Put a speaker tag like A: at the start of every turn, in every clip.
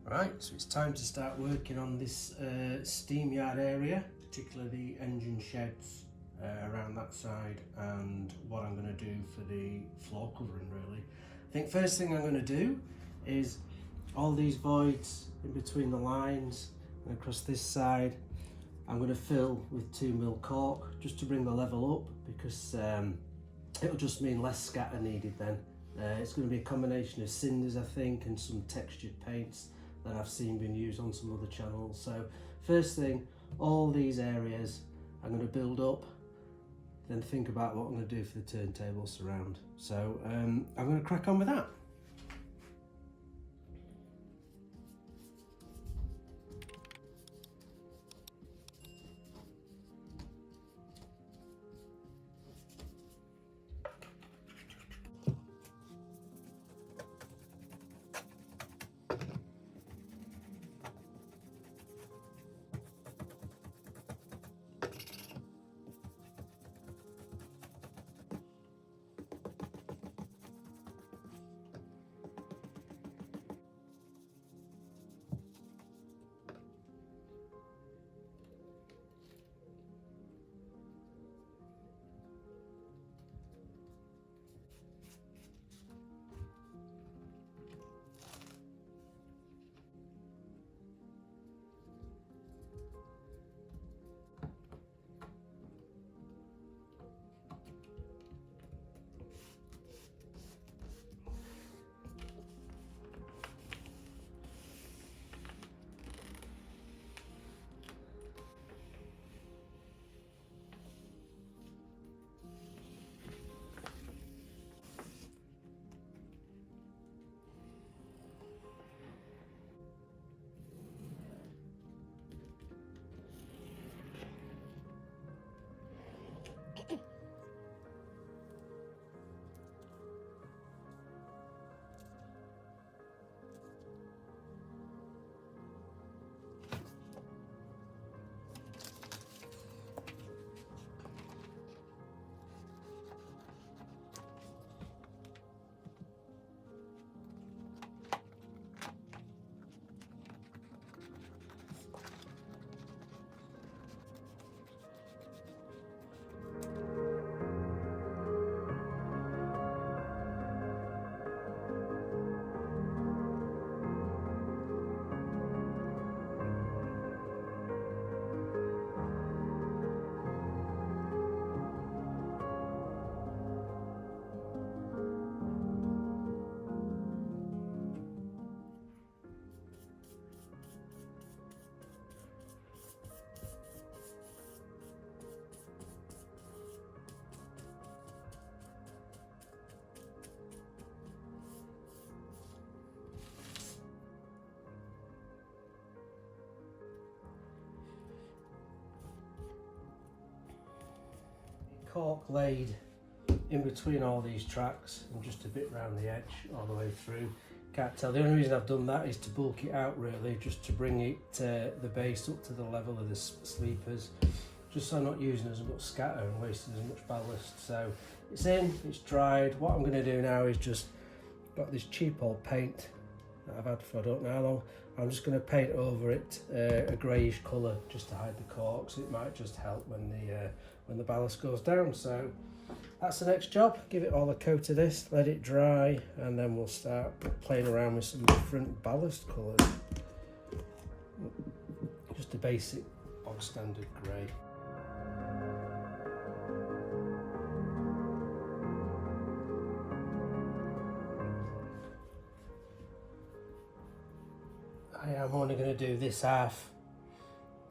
A: Right, so it's time to start working on this steam yard area, particularly the engine sheds around that side, and what I'm going to do for the floor covering really. I think first thing I'm going to do is all these voids in between the lines and across this side I'm going to fill with 2mm caulk just to bring the level up, because it'll just mean less scatter needed then. It's going to be a combination of cinders I think and some textured paints that I've seen being used on some other channels. So first thing, all these areas I'm going to build up, then think about what I'm going to do for the turntable surround. So I'm going to crack on with that. Caulk laid in between all these tracks and just a bit round the edge all the way through. Can't tell. The only reason I've done that is to bulk it out really, just to bring it the base up to the level of the sleepers, just so I'm not using as much scatter and wasting as much ballast. So it's in, it's dried. What I'm going to do now is just got this cheap old paint that I've had for I don't know how long. I'm just going to paint over it a greyish colour just to hide the corks. It might just help when the ballast goes down. So that's the next job. Give it all a coat of this, let it dry, and then we'll start playing around with some different ballast colours. Just a basic bog standard grey. I'm only going to do this half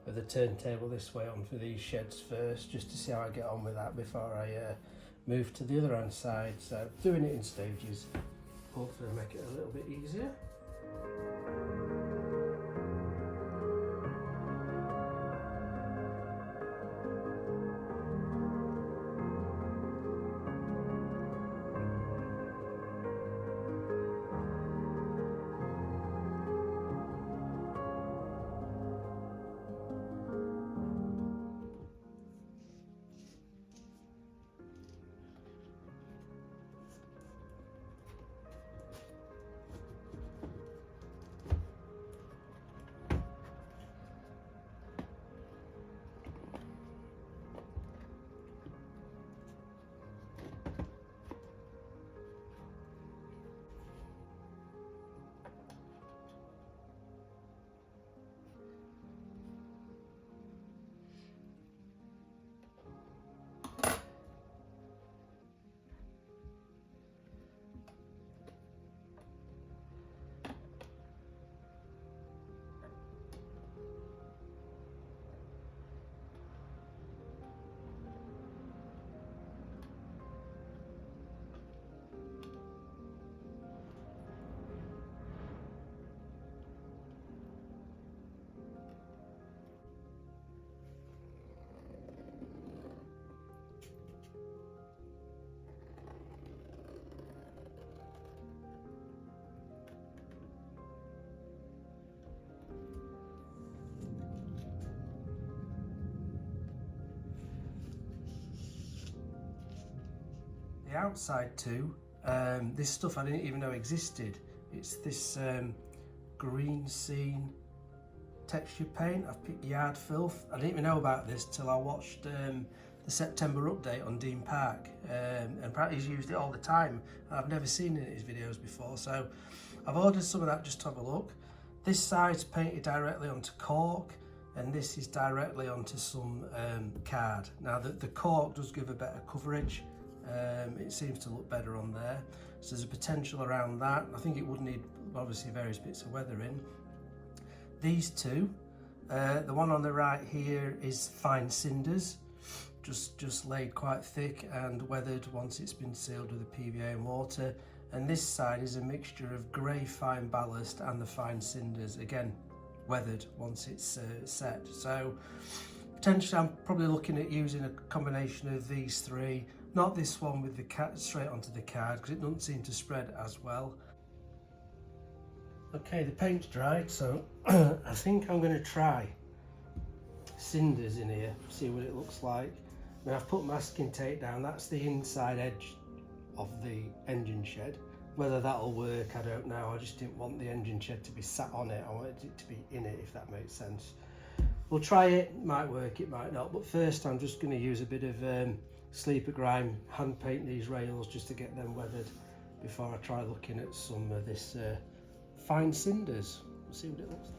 A: of the turntable this way on for these sheds first, just to see how I get on with that before I move to the other hand side. So doing it in stages, hopefully make it a little bit easier. outside too. This stuff I didn't even know existed. It's this green scene texture paint. I've picked Yard Filth. I didn't even know about this till I watched the September update on Dean Park, and apparently he's used it all the time. I've never seen it in his videos before, so I've ordered some of that just to have a look. This side's painted directly onto cork, and this is directly onto some card. Now the cork does give a better coverage. It seems to look better on there, so there's a potential around that. I think it would need obviously various bits of weathering. These two, the one on the right here is fine cinders, just laid quite thick and weathered once it's been sealed with a PVA and water. And this side is a mixture of grey fine ballast and the fine cinders, again weathered once it's set. So potentially I'm probably looking at using a combination of these three, not this one with the straight onto the card because it doesn't seem to spread as well. Okay, the paint's dried, so I think I'm going to try cinders in here, see what it looks like. Now I've put masking tape down, that's the inside edge of the engine shed. Whether that'll work, I don't know. I just didn't want the engine shed to be sat on it, I wanted it to be in it, if that makes sense. We'll try it, it might work, it might not, but first I'm just going to use a bit of sleeper grime, hand paint these rails just to get them weathered before I try looking at some of this fine cinders. We'll see what it looks like.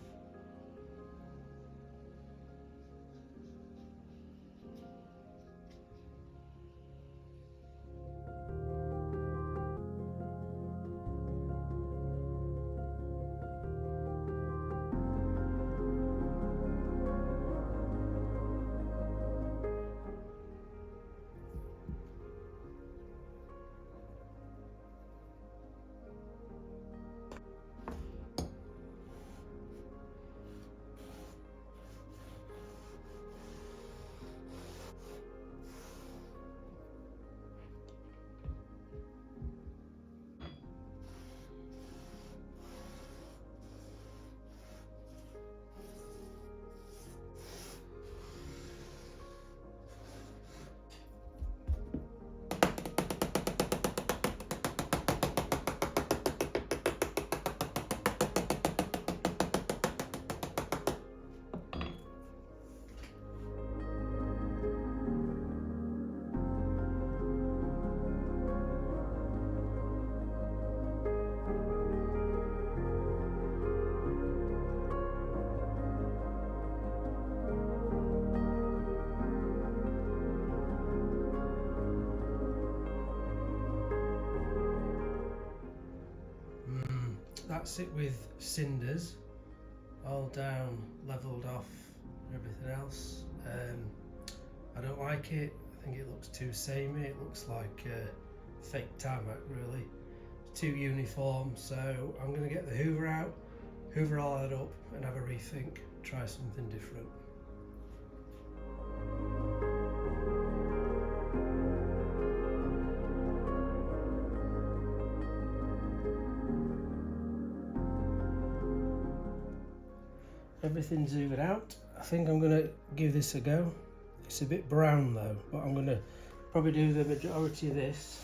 A: That's it with cinders, all down, levelled off, everything else. I don't like it. I think it looks too samey. It looks like fake tarmac really. It's too uniform, so I'm going to get the hoover out, hoover all that up and have a rethink, try something different. Everything's hoovered out. I think I'm going to give this a go. It's a bit brown though, but I'm going to probably do the majority of this,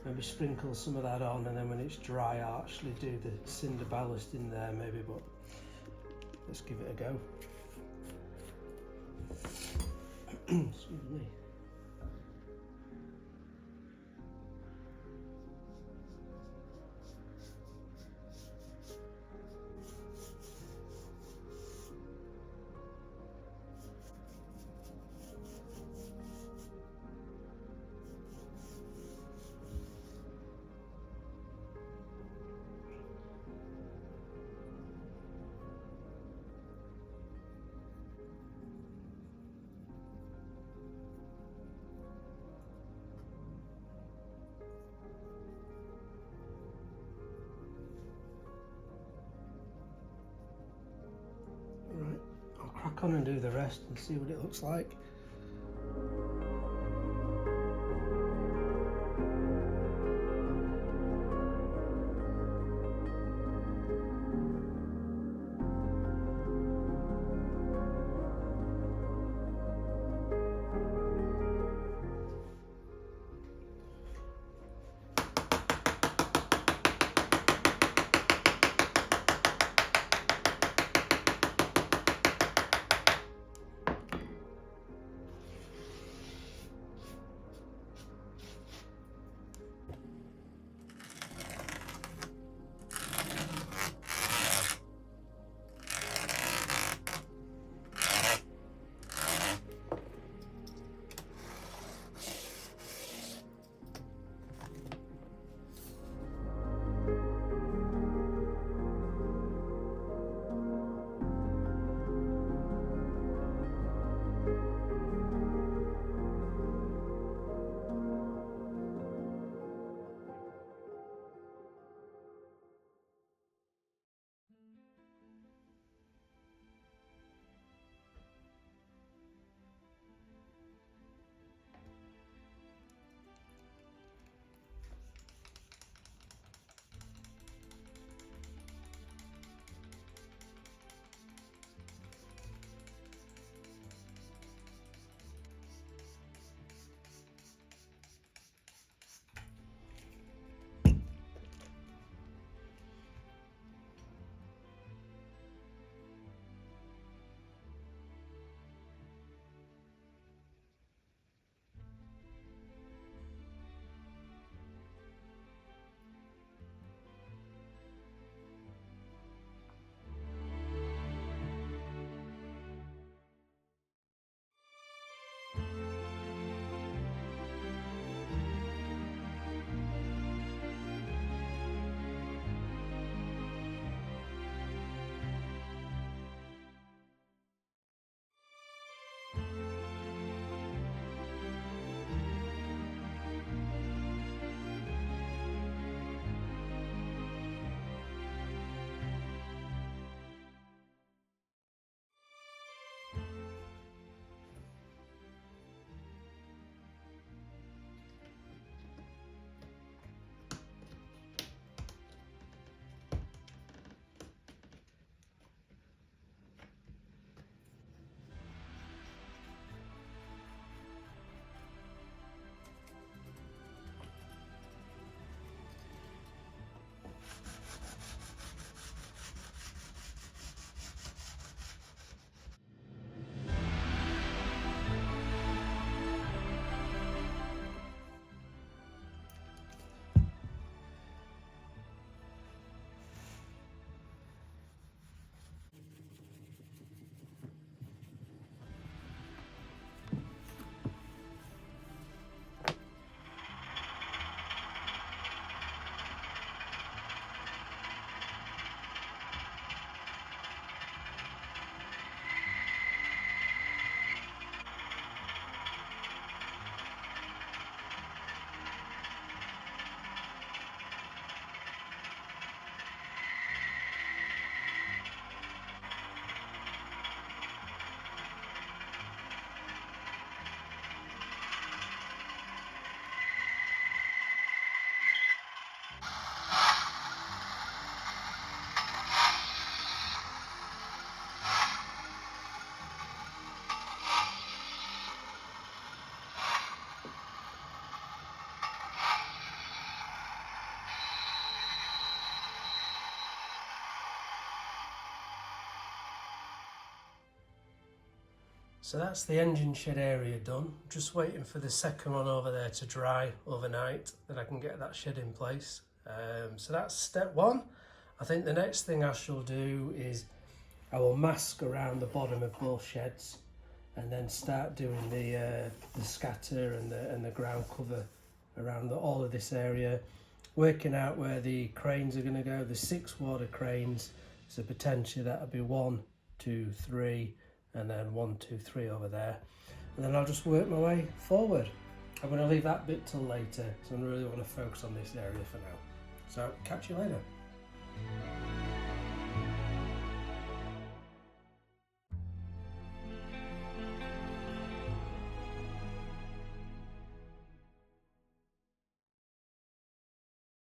A: maybe sprinkle some of that on, and then when it's dry I'll actually do the cinder ballast in there maybe, but let's give it a go. Excuse me. Crack on and do the rest and see what it looks like. So that's the engine shed area done. Just waiting for the second one over there to dry overnight, then I can get that shed in place. So that's step one. I think the next thing I shall do is I will mask around the bottom of both sheds and then start doing the scatter and the ground cover around all of this area, working out where the cranes are going to go. There's 6 water cranes, so potentially that'll be 1, 2, 3, and then 1, 2, 3 over there, and then I'll just work my way forward. I'm going to leave that bit till later, so I really want to focus on this area for now. So catch you later.